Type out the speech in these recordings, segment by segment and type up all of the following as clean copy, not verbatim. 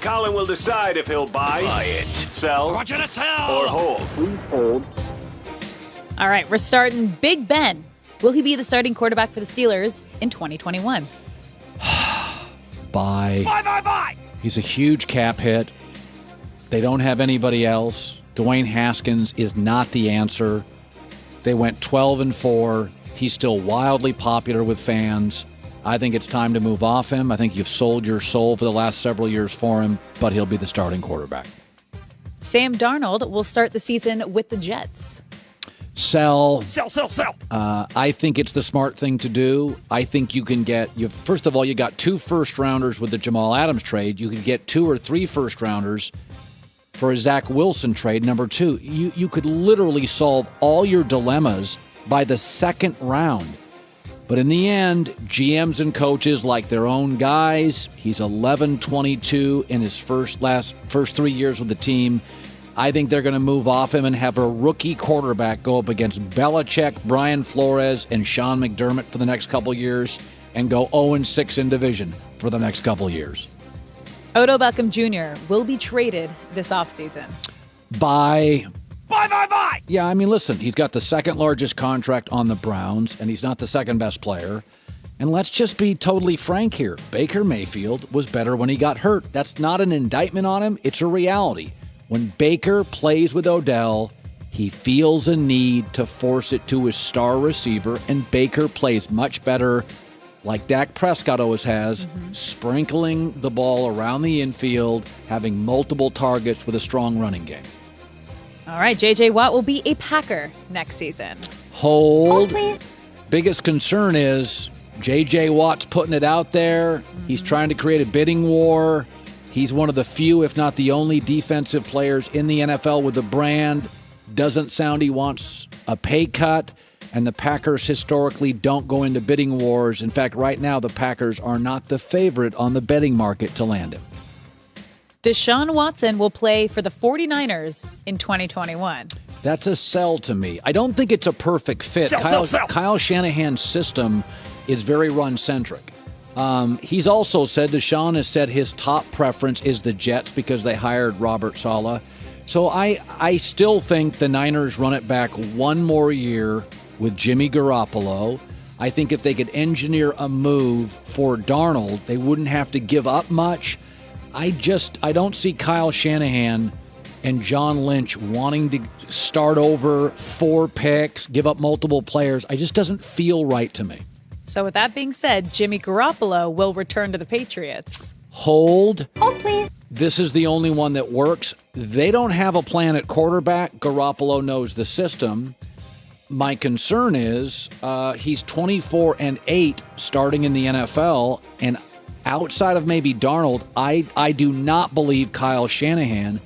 Colin will decide if he'll buy it, sell, I want you to sell, or hold. Please hold. All right, we're starting Big Ben. Will he be the starting quarterback for the Steelers in 2021? Buy. He's a huge cap hit. They don't have anybody else. Dwayne Haskins is not the answer. They went 12-4. He's still wildly popular with fans. I think it's time to move off him. I think you've sold your soul for the last several years for him, but he'll be the starting quarterback. Sam Darnold will start the season with the Jets. Sell. Sell. I think it's the smart thing to do. I think you can get, first of all, you got 2 first-rounders with the Jamal Adams trade. You could get 2 or 3 first-rounders for a Zach Wilson trade. Number 2, you could literally solve all your dilemmas by the second round. But in the end, GMs and coaches like their own guys. He's 11-22 in his first 3 years with the team. I think they're going to move off him and have a rookie quarterback go up against Belichick, Brian Flores, and Sean McDermott for the next couple years and go 0-6 in division for the next couple years. Odell Beckham Jr. will be traded this offseason. Buy. Buy. Yeah, I mean, listen, he's got the second largest contract on the Browns, and he's not the second best player. And let's just be totally frank here. Baker Mayfield was better when he got hurt. That's not an indictment on him. It's a reality. When Baker plays with Odell, he feels a need to force it to his star receiver, and Baker plays much better, like Dak Prescott always has, sprinkling the ball around the infield, having multiple targets with a strong running game. All right, J.J. Watt will be a Packer next season. Hold. Please. Biggest concern is J.J. Watt's putting it out there. He's trying to create a bidding war. He's one of the few, if not the only, defensive players in the NFL with a brand. Doesn't sound he wants a pay cut. And the Packers historically don't go into bidding wars. In fact, right now, the Packers are not the favorite on the betting market to land him. Deshaun Watson will play for the 49ers in 2021. That's a sell to me. I don't think it's a perfect fit. Sell. Kyle Shanahan's system is very run-centric. He's also said, Deshaun has said his top preference is the Jets because they hired Robert Saleh. So I still think the Niners run it back one more year with Jimmy Garoppolo. I think if they could engineer a move for Darnold, they wouldn't have to give up much. I don't see Kyle Shanahan and John Lynch wanting to start over 4 picks, give up multiple players. It just doesn't feel right to me. So with that being said, Jimmy Garoppolo will return to the Patriots. Hold, please. This is the only one that works. They don't have a plan at quarterback. Garoppolo knows the system. My concern is he's 24-8 starting in the NFL, and outside of maybe Darnold, I do not believe Kyle Shanahan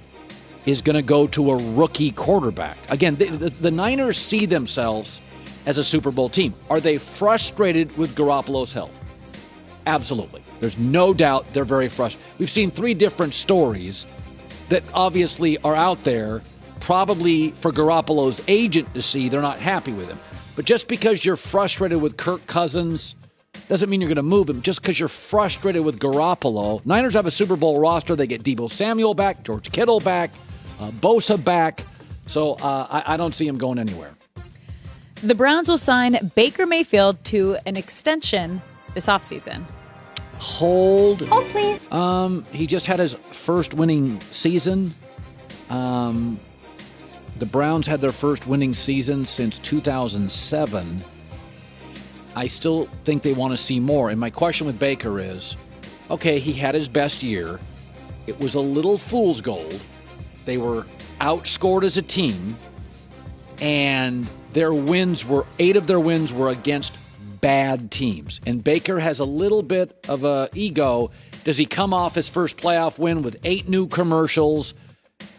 is going to go to a rookie quarterback. Again, the Niners see themselves as a Super Bowl team. Are they frustrated with Garoppolo's health? Absolutely. There's no doubt they're very frustrated. We've seen 3 different stories that obviously are out there, probably for Garoppolo's agent to see. They're not happy with him. But just because you're frustrated with Kirk Cousins doesn't mean you're going to move him. Just because you're frustrated with Garoppolo. Niners have a Super Bowl roster. They get Deebo Samuel back, George Kittle back, Bosa back. So I don't see him going anywhere. The Browns will sign Baker Mayfield to an extension this offseason. Hold, please. He just had his first winning season. The Browns had their first winning season since 2007. I still think they want to see more. And my question with Baker is, okay, he had his best year. It was a little fool's gold. They were outscored as a team, and 8 of their wins were against bad teams. And Baker has a little bit of a ego. Does he come off his first playoff win with 8 new commercials?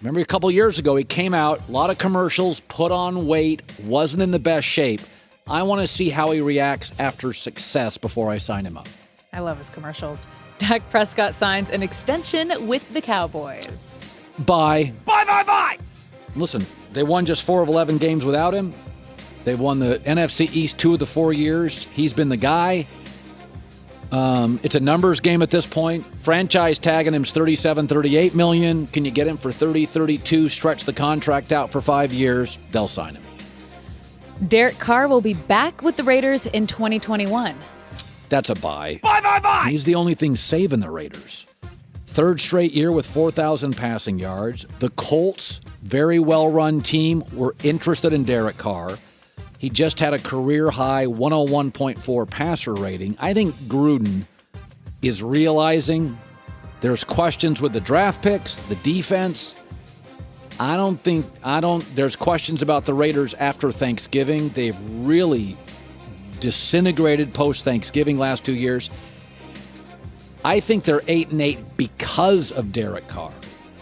Remember a couple years ago, he came out, a lot of commercials, put on weight, wasn't in the best shape. I want to see how he reacts after success before I sign him up. I love his commercials. Dak Prescott signs an extension with the Cowboys. Buy. Buy. Listen, they won just 4 of 11 games without him. They've won the NFC East 2 of the 4 years. He's been the guy. It's a numbers game at this point. Franchise tagging him's $37, $38 million. Can you get him for $30, $32? Stretch the contract out for 5 years. They'll sign him. Derek Carr will be back with the Raiders in 2021. That's a buy. Buy. He's the only thing saving the Raiders. Third straight year with 4,000 passing yards. The Colts, very well-run team, were interested in Derek Carr. He just had a career-high 101.4 passer rating. I think Gruden is realizing there's questions with the draft picks, the defense. There's questions about the Raiders after Thanksgiving. They've really disintegrated post-Thanksgiving last 2 years. I think they're 8-8 because of Derek Carr.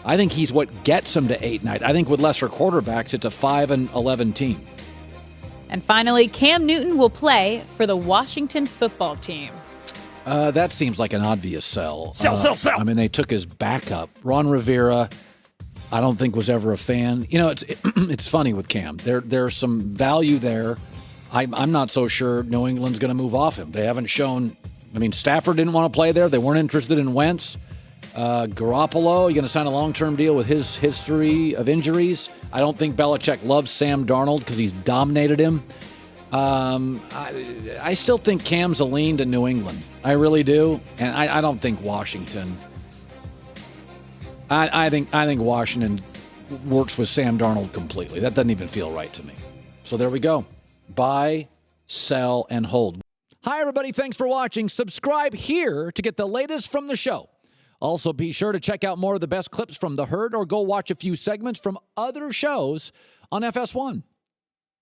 I think he's what gets them to 8-9. I think with lesser quarterbacks, it's a 5-11 team. And finally, Cam Newton will play for the Washington football team. That seems like an obvious sell. Sell. I mean, they took his backup. Ron Rivera, I don't think was ever a fan. You know, it's funny with Cam. There's some value there. I'm not so sure New England's going to move off him. They haven't shown. I mean, Stafford didn't want to play there. They weren't interested in Wentz. Garoppolo, you're going to sign a long-term deal with his history of injuries. I don't think Belichick loves Sam Darnold because he's dominated him. I still think Cam's a lean to New England. I really do. And I don't think Washington. I think Washington works with Sam Darnold completely. That doesn't even feel right to me. So there we go. Buy, sell, and hold. Hi, everybody. Thanks for watching. Subscribe here to get the latest from the show. Also, be sure to check out more of the best clips from The Herd or go watch a few segments from other shows on FS1.